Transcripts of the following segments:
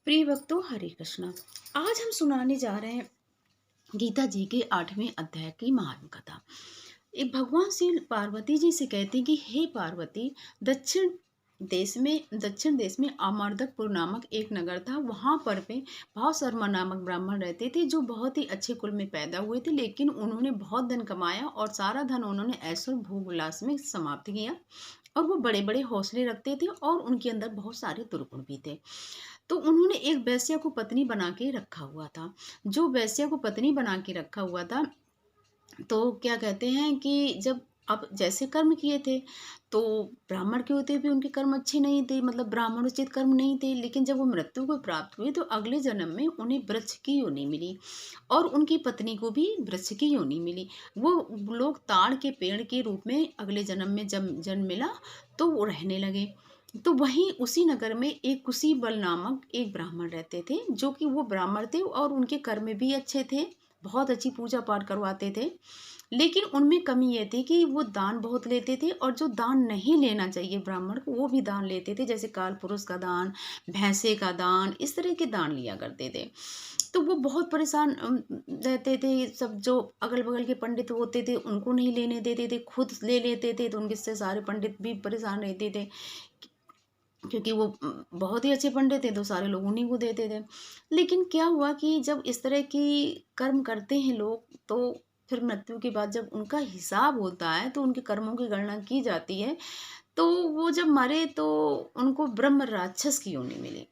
प्रिय भक्तों, हरे कृष्णा। आज हम सुनाने जा रहे हैं गीता जी के 8वें अध्याय की महान कथा। एक भगवान श्री पार्वती जी से कहते हैं कि हे पार्वती, दक्षिण देश में अमरदकपुर नामक एक नगर था। वहां पर पे भाव शर्मा नामक ब्राह्मण रहते थे, जो बहुत ही अच्छे कुल में पैदा हुए थे। लेकिन उन्होंने बहुत धन कमाया और सारा धन उन्होंने ऐश्वर्य भोग विलास में समाप्त किया। और वो बड़े बड़े हौसले रखते थे और उनके अंदर बहुत सारे दुर्गुण भी थे। तो उन्होंने एक वेश्या को पत्नी बना के रखा हुआ था। जो वेश्या को पत्नी बना के रखा हुआ था, तो क्या कहते हैं कि जब अब जैसे कर्म किए थे, तो ब्राह्मण के होते भी उनके कर्म अच्छे नहीं थे, मतलब ब्राह्मणोचित कर्म नहीं थे। लेकिन जब वो मृत्यु को प्राप्त हुए तो अगले जन्म में उन्हें वृक्ष की योनि मिली और उनकी पत्नी को भी वृक्ष की योनि मिली। वो लोग ताड़ के पेड़ के रूप में अगले जन्म में जब जन्म मिला तो वो रहने लगे। तो वहीं उसी नगर में एक कुशी बल नामक एक ब्राह्मण रहते थे, जो कि वो ब्राह्मण थे और उनके कर्म भी अच्छे थे, बहुत अच्छी पूजा पाठ करवाते थे। लेकिन उनमें कमी ये थी कि वो दान बहुत लेते थे और जो दान नहीं लेना चाहिए ब्राह्मण को वो भी दान लेते थे, जैसे काल पुरुष का दान, भैंसे का दान, इस तरह के दान लिया करते थे। तो वो बहुत परेशान रहते थे। सब जो अगल बगल के पंडित होते थे उनको नहीं लेने देते थे, खुद ले लेते थे, तो उनके से सारे पंडित भी परेशान रहते थे, क्योंकि वो बहुत ही अच्छे पंडित थे, तो सारे लोग उन्हीं को देते थे। लेकिन क्या हुआ कि जब इस तरह की कर्म करते हैं लोग, तो फिर मृत्यु के बाद जब उनका हिसाब होता है तो उनके कर्मों की गणना की जाती है। तो वो जब मरे तो उनको ब्रह्म राक्षस की योनि मिली।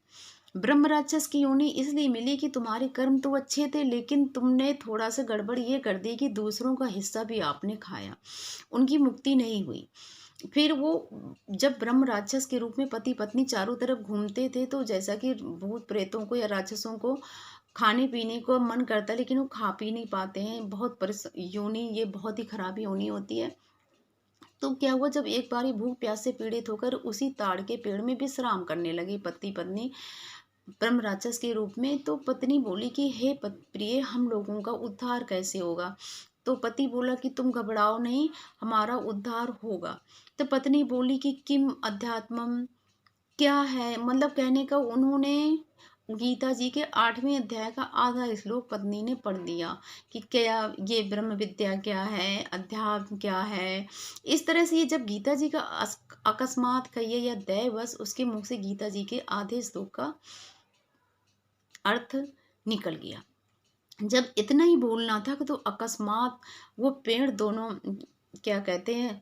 ब्रह्म राक्षस की योनि इसलिए मिली कि तुम्हारे कर्म तो अच्छे थे, लेकिन तुमने थोड़ा सा गड़बड़ ये कर दी कि दूसरों का हिस्सा भी आपने खाया, उनकी मुक्ति नहीं हुई। फिर वो जब ब्रह्म राक्षस के रूप में पति पत्नी चारों तरफ घूमते थे, तो जैसा कि भूत प्रेतों को या राक्षसों को खाने पीने को मन करता है, लेकिन वो खा पी नहीं पाते हैं। बहुत योनि, ये बहुत ही खराब योनि होती है। तो क्या हुआ, जब एक बार भूख प्यास से पीड़ित होकर उसी ताड़ के पेड़ में विश्राम करने लगी पति पत्नी ब्रह्म राक्षस के रूप में, तो पत्नी बोली कि हे प्रिय, हम लोगों का उद्धार कैसे होगा। तो पति बोला कि तुम घबराओ नहीं, हमारा उद्धार होगा। तो पत्नी बोली कि किम अध्यात्मम, क्या है, मतलब कहने का उन्होंने गीता जी के 8वें अध्याय का आधा श्लोक पत्नी ने पढ़ दिया कि क्या ये ब्रह्म विद्या क्या है, अध्यात्म क्या है। इस तरह से ये जब गीता जी का अकस्मात कहिए या दैवश उसके मुख से गीता जी के आधे श्लोक का अर्थ निकल गया। जब इतना ही बोलना था कि तो अकस्मात वो पेड़ दोनों क्या कहते हैं,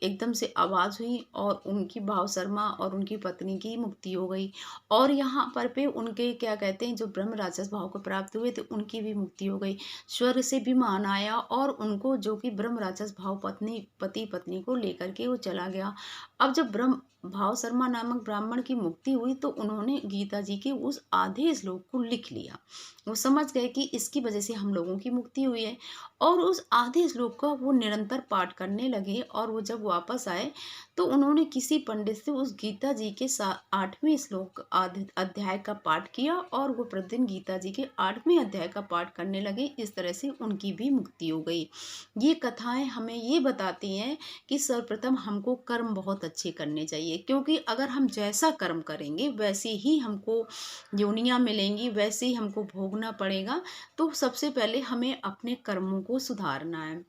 एकदम से आवाज हुई और उनकी भाव शर्मा और उनकी पत्नी की मुक्ति हो गई। और यहाँ पर पे उनके क्या कहते हैं, जो ब्रह्म राक्षस भाव को प्राप्त हुए थे उनकी भी मुक्ति हो गई। स्वर्ग से विमान आया और उनको, जो कि ब्रह्म राक्षस भाव पति पत्नी को लेकर के वो चला गया। अब जब ब्रह्म भाव शर्मा नामक ब्राह्मण की मुक्ति हुई तो उन्होंने गीता जी के उस आधे श्लोक को लिख लिया। वो समझ गए कि इसकी वजह से हम लोगों की मुक्ति हुई है, और उस आधे श्लोक का वो निरंतर पाठ करने लगे। और वो जब वापस आए तो उन्होंने किसी पंडित से उस गीता जी के 8वें श्लोक अध्याय का पाठ किया और वो प्रतिदिन गीता जी के 8वें अध्याय का पाठ करने लगे। इस तरह से उनकी भी मुक्ति हो गई। ये कथाएं हमें ये बताती हैं कि सर्वप्रथम हमको कर्म बहुत अच्छे करने चाहिए, क्योंकि अगर हम जैसा कर्म करेंगे वैसे ही हमको योनियां मिलेंगी, वैसे ही हमको भोगना पड़ेगा। तो सबसे पहले हमें अपने कर्मों को सुधारना है।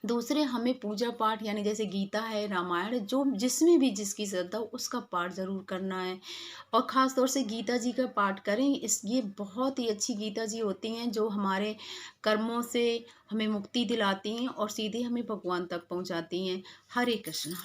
दूसरे, हमें पूजा पाठ, यानी जैसे गीता है, रामायण है, जो जिसमें भी जिसकी श्रद्धा हो उसका पाठ जरूर करना है। और ख़ास तौर से गीता जी का पाठ करें। ये बहुत ही अच्छी गीता जी होती हैं, जो हमारे कर्मों से हमें मुक्ति दिलाती हैं और सीधे हमें भगवान तक पहुंचाती हैं। हरे कृष्णा।